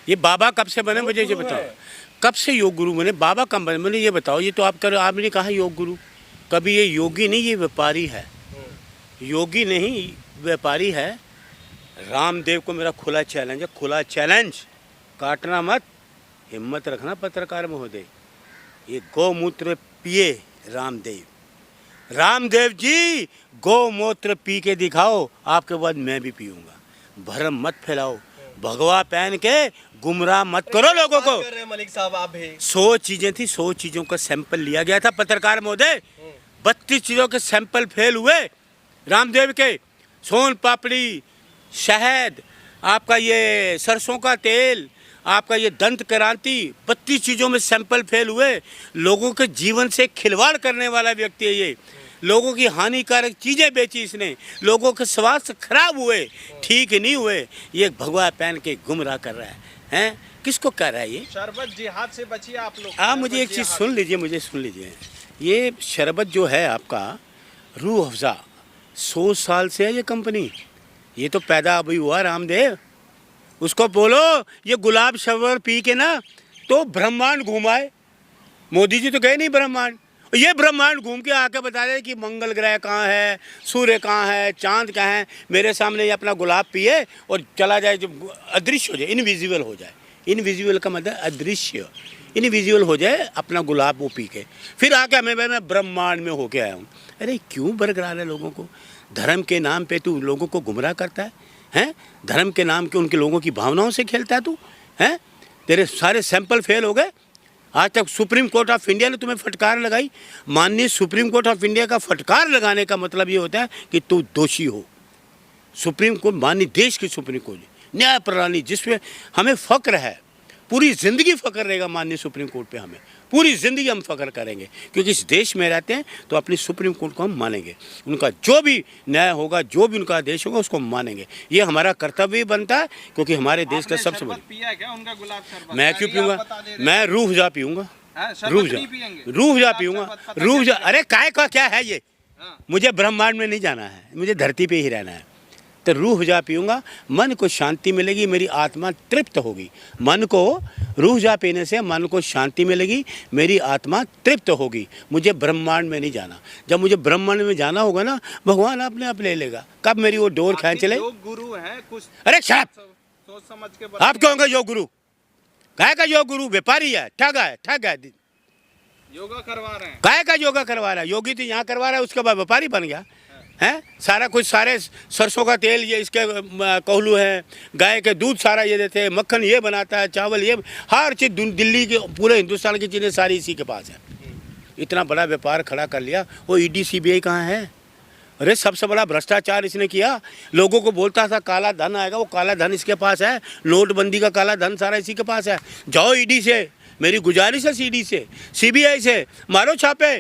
ये बाबा कब से बने मुझे ये बताओ, कब से योग गुरु बने, बाबा कब बने मुझे ये बताओ। ये तो आप करो, आपने कहा योग गुरु, कभी ये योगी नहीं, ये व्यापारी है। योगी नहीं व्यापारी है। रामदेव को मेरा खुला चैलेंज है, खुला चैलेंज, काटना मत, हिम्मत रखना पत्रकार महोदय। ये गौमूत्र पिए रामदेव, रामदेव जी गौमूत्र पी के दिखाओ, आपके बाद मैं भी पीऊँगा। भरम मत फैलाओ, भगवा पहन के गुमराह मत करो लोगों को। मलिक साहब आप भी 100 चीजें थी, 100 चीजों का सैंपल लिया गया था पत्रकार महोदय। 32 चीजों के सैंपल फेल हुए रामदेव के। सोन पापड़ी, शहद, आपका ये सरसों का तेल, आपका ये दंत क्रांति, 32 चीज़ों में सैंपल फेल हुए। लोगों के जीवन से खिलवाड़ करने वाला व्यक्ति है ये। लोगों की हानिकारक चीज़ें बेची इसने, लोगों के स्वास्थ्य खराब हुए, ठीक नहीं हुए। ये भगवा पहन के गुमराह कर रहा है, हैं? किसको कर रहा है ये? शरबत जिहाद से बचिए आप लोग। आप मुझे एक चीज़ सुन लीजिए, मुझे सुन लीजिए। ये शरबत जो है आपका रूह अफ़ज़ा, 100 साल से है ये कंपनी। ये तो पैदा अभी हुआ रामदेव। उसको बोलो ये गुलाब शरबत पी के ना तो ब्रह्मांड घुमाए। मोदी जी तो गए नहीं ब्रह्मांड, ये ब्रह्मांड घूम के आके बता रहे कि मंगल ग्रह कहाँ है, सूर्य कहाँ है, चांद कहाँ है। मेरे सामने ये अपना गुलाब पिए और चला जाए, जो अदृश्य हो जाए, इनविजिबल हो जाए। इनविजिबल का मतलब अदृश्य, इनविजिबल हो जाए अपना गुलाब वो पी के, फिर आके मैं ब्रह्मांड में होके आया हूँ। अरे क्यों बरकरार है लोगों को? धर्म के नाम पे तू लोगों को गुमराह करता है, हैं? धर्म के नाम के उनके लोगों की भावनाओं से खेलता है तू, हैं? तेरे सारे सैंपल फेल हो गए। आज तक सुप्रीम कोर्ट ऑफ इंडिया ने तुम्हें फटकार लगाई। माननीय सुप्रीम कोर्ट ऑफ इंडिया का फटकार लगाने का मतलब ये होता है कि तू दोषी हो। सुप्रीम कोर्ट माननीय देश की सुप्रीम कोर्ट, न्याय प्रणाली जिसमें हमें फ़ख्र है, पूरी ज़िंदगी फ़ख्र रहेगा माननीय सुप्रीम कोर्ट पे। हमें पूरी ज़िंदगी हम फ़ख्र करेंगे क्योंकि इस देश में रहते हैं तो अपनी सुप्रीम कोर्ट को हम मानेंगे। उनका जो भी न्याय होगा, जो भी उनका आदेश होगा, उसको हम मानेंगे। ये हमारा कर्तव्य बनता है क्योंकि हमारे देश का सबसे बड़ी। मैं क्यों पीऊँगा? मैं रूह अफ़ज़ा पीऊँगा, रूह अफ़ज़ा पीऊँगा, रूह अफ़ज़ा। अरे काय का क्या है ये? मुझे ब्रह्मांड में नहीं जाना है, मुझे धरती पे ही रहना है। तो रूह अफ़ज़ा पीऊँगा, मन को शांति मिलेगी, मेरी आत्मा तृप्त होगी। मन को रूह अफ़ज़ा पीने से मन को शांति मिलेगी, मेरी आत्मा तृप्त होगी। मुझे ब्रह्मांड में नहीं जाना। जब मुझे ब्रह्मांड में जाना होगा ना, भगवान अपने आप ले लेगा। कब मेरी वो डोर खींच चले। योग गुरु है कुछ, अरे शराब सोच समझ के आप क्यों होंगे योग गुरु? काय का योग गुरु? व्यापारी है, ठग है, ठग है। योगा करवा रहे हैं, काय का योगा करवा रहा है? योगी तो यहाँ करवा रहा है, उसके बाद व्यापारी बन गया हैं। सारा कुछ, सारे सरसों का तेल ये इसके कोहलू है, गाय के दूध सारा ये देते हैं, मक्खन ये बनाता है, चावल ये, हर चीज़ दिल्ली के पूरे हिंदुस्तान की चीज़ें सारी इसी के पास है। इतना बड़ा व्यापार खड़ा कर लिया। वो ईडी सीबीआई कहाँ है? अरे सबसे बड़ा भ्रष्टाचार इसने किया। लोगों को बोलता था काला धन आएगा, वो काला धन इसके पास है। नोटबंदी का काला धन सारा इसी के पास है। जाओ ईडी से, मेरी गुजारिश है ईडी से, सीबीआई से मारो छापे।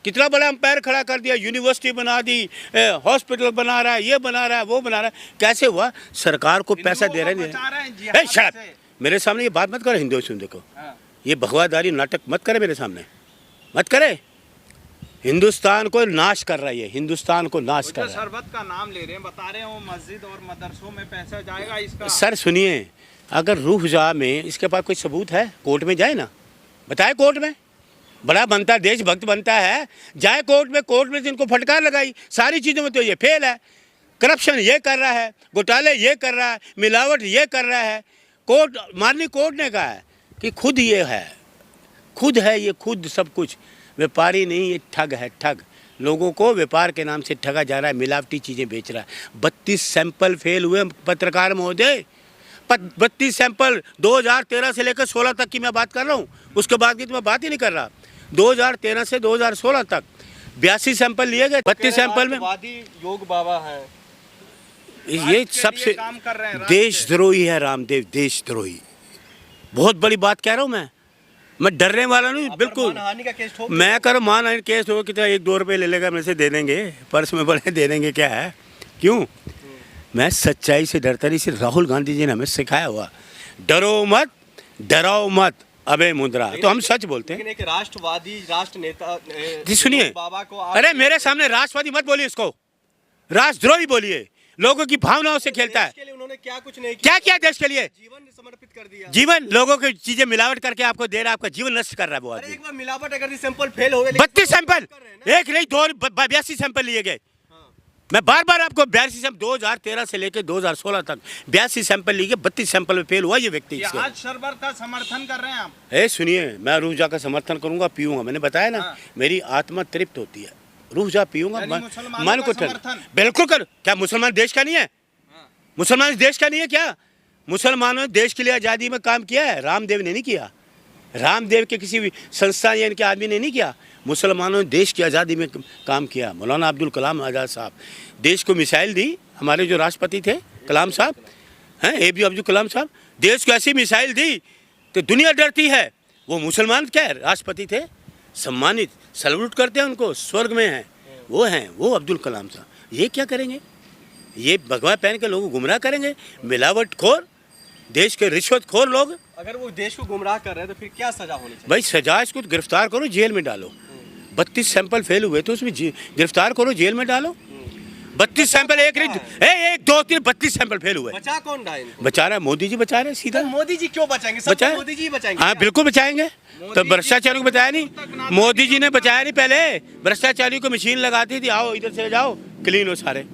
कितना बड़ा एम्पायर खड़ा कर दिया, यूनिवर्सिटी बना दी, हॉस्पिटल बना रहा है, ये बना रहा है, वो बना रहा है। कैसे हुआ? सरकार को पैसा दे रहे हैं। शराब मेरे सामने ये बात मत करो, हिंदू सुन देखो, ये भगवादारी नाटक मत करे मेरे सामने, मत करे। हिंदुस्तान को नाश कर रहा है, हिंदुस्तान को नाश कर रहा है। शरबत का नाम ले रहे हैं, बता रहे हैं वो मस्जिद और मदरसों में पैसा जाएगा इसका। सर सुनिए, अगर रूह अफ़ज़ा में इसके पास कोई सबूत है, कोर्ट में जाए ना, बताए कोर्ट में। बड़ा बनता है, देशभक्त बनता है, जाए कोर्ट में। कोर्ट में जिनको फटकार लगाई, सारी चीज़ों में तो ये फेल है। करप्शन ये कर रहा है, घोटाले ये कर रहा है, मिलावट ये कर रहा है। कोर्ट, माननीय कोर्ट ने कहा है कि खुद ये है, खुद है ये, खुद सब कुछ। व्यापारी नहीं, ये ठग है, ठग। लोगों को व्यापार के नाम से ठगा जा रहा है, मिलावटी चीज़ें बेच रहा है। 32 सैंपल फेल हुए पत्रकार महोदय, 32 सैंपल 2013 से लेकर 16 तक की मैं बात कर रहा हूँ, उसके बाद की तो मैं बात ही नहीं कर रहा। 2013 से 2016 तक 82 सैंपल लिए गए। 32 सैंपल में योग बाबा है, ये सबसे देशद्रोही है रामदेव, देशद्रोही। बहुत बड़ी बात कह रहा हूँ मैं डरने वाला नहीं, बिल्कुल। मानहानि का केस ठोक, मैं कर मानहानि केस हो, कितना 1-2 रुपये ले लेगा मेरे से, दे देंगे, पर्स में बड़े दे देंगे, क्या है? क्यों? मैं सच्चाई से डरता नहीं। सिर्फ राहुल गांधी जी ने हमें सिखाया हुआ, डरो मत, डराओ मत, अबे मुद्रा। तो हम सच बोलते हैं। लेकिन एक राष्ट्रवादी, राष्ट्र नेता जी सुनिए, बाबा को अरे मेरे सामने राष्ट्रवादी मत बोलिए, इसको राष्ट्रद्रोही बोलिए। लोगों की भावनाओं से खेलता है। देश के लिए उन्होंने क्या कुछ नहीं किया, क्या किया देश के लिए? जीवन समर्पित कर दिया। जीवन, लोगों की चीजें मिलावट करके आपको दे रहा है, आपका जीवन नष्ट कर रहा है वो अरे आदमी। एक बार मिलावट अगर सैंपल फेल हो गए, 32 सैंपल, एक नहीं दो, 82 सैंपल लिए गए। मैं बार बार आपको 82 सैंपल 2013 से लेकर 2016 तक 82 सैंपल लिए गए, 32 सैंपल में फेल हुआ ये व्यक्ति। ये इसके आज शरबत का समर्थन कर रहे हैं आप? ए सुनिए, मैं रूह का समर्थन करूंगा, पीऊंगा। मैंने बताया ना, मेरी आत्मा तृप्त होती है, रूह पीऊंगा, यानी मुसलमानों मन को का समर्थन? बिल्कुल कर। क्या मुसलमान देश का नहीं है? मुसलमान देश का नहीं है क्या? मुसलमानों ने देश के लिए आज़ादी में काम किया है, रामदेव ने नहीं किया, रामदेव के किसी भी संस्था या इनके आदमी ने नहीं किया। मुसलमानों ने देश की आज़ादी में काम किया। मौलाना अब्दुल कलाम आज़ाद साहब देश को मिसाइल दी, हमारे जो राष्ट्रपति थे कलाम साहब हैं, APJ अब्दुल कलाम साहब, देश को ऐसी मिसाइल दी तो दुनिया डरती है। वो मुसलमान क्या है, राष्ट्रपति थे, सम्मानित, सल्यूट करते हैं उनको, स्वर्ग में हैं वो अब्दुल कलाम साहब। ये क्या करेंगे? ये भगवा पहन के लोगों को गुमराह करेंगे, मिलावटखोर, देश के रिश्वतखोर लोग। अगर वो देश को गुमराह कर रहे हैं तो फिर क्या सजा होनी चाहिए? भाई सजा, इसको गिरफ्तार करो, जेल में डालो। 32 सैंपल फेल हुए तो उसमें गिरफ्तार करो, जेल में डालो। 32 सैंपल, एक नहीं, एक 2 3 32 सैंपल फेल हुए। बचा कौन रहा है इनको? बचा रहा है मोदी जी, बचा रहे सीधा। तो मोदी जी क्यों बचाएंगे? सब बचाए? मोदी जी ही बचाएंगे हाँ क्या? बिल्कुल बचाएंगे। तो भ्रष्टाचारी को बचाया नहीं, मोदी जी ने बचाया नहीं। पहले भ्रष्टाचारी को मशीन लगाती थी, आओ इधर से जाओ, क्लीन हो सारे।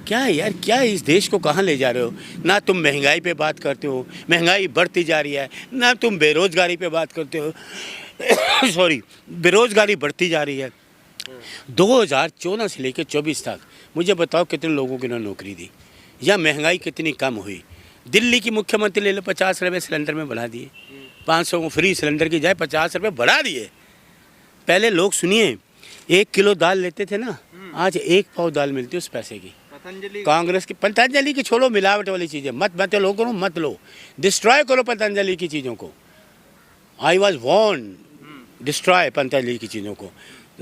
क्या है यार, क्या है इस देश को कहाँ ले जा रहे हो? ना तुम महंगाई पे बात करते हो, महंगाई बढ़ती जा रही है, ना तुम बेरोजगारी पे बात करते हो सॉरी, बेरोजगारी बढ़ती जा रही है। 2014 से लेकर 24 तक मुझे बताओ कितने लोगों को इन्होंने नौकरी दी, या महंगाई कितनी कम हुई? दिल्ली की मुख्यमंत्री ले लो, 50 रुपये सिलेंडर में बढ़ा दिए, 500 को फ्री सिलेंडर की जाए 50 रुपये बढ़ा दिए। पहले लोग सुनिए, 1 किलो दाल लेते थे ना, आज 1 पाव दाल मिलती है उस पैसे की। कांग्रेस की, पतंजलि की छोड़ो, मिलावट वाली चीज़ें मत लो करो, मत लो, डिस्ट्रॉय करो पतंजलि की चीज़ों को। I was warned, destroy Patanjali की चीज़ों को।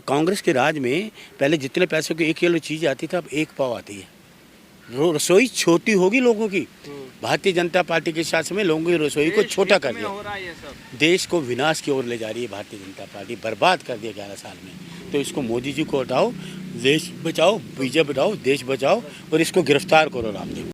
कांग्रेस के राज में पहले जितने पैसों की 1 किलो चीज़ आती थी, अब 1 पाव आती है। रसोई छोटी होगी लोगों की। भारतीय जनता पार्टी के शासन में लोगों की रसोई को छोटा कर दिया, देश को विनाश की ओर ले जा रही है भारतीय जनता पार्टी, बर्बाद कर दिया 11 साल में। तो इसको मोदी जी को हटाओ, देश बचाओ, बीजेपी बचाओ, देश बचाओ, और इसको गिरफ्तार करो रामदेव।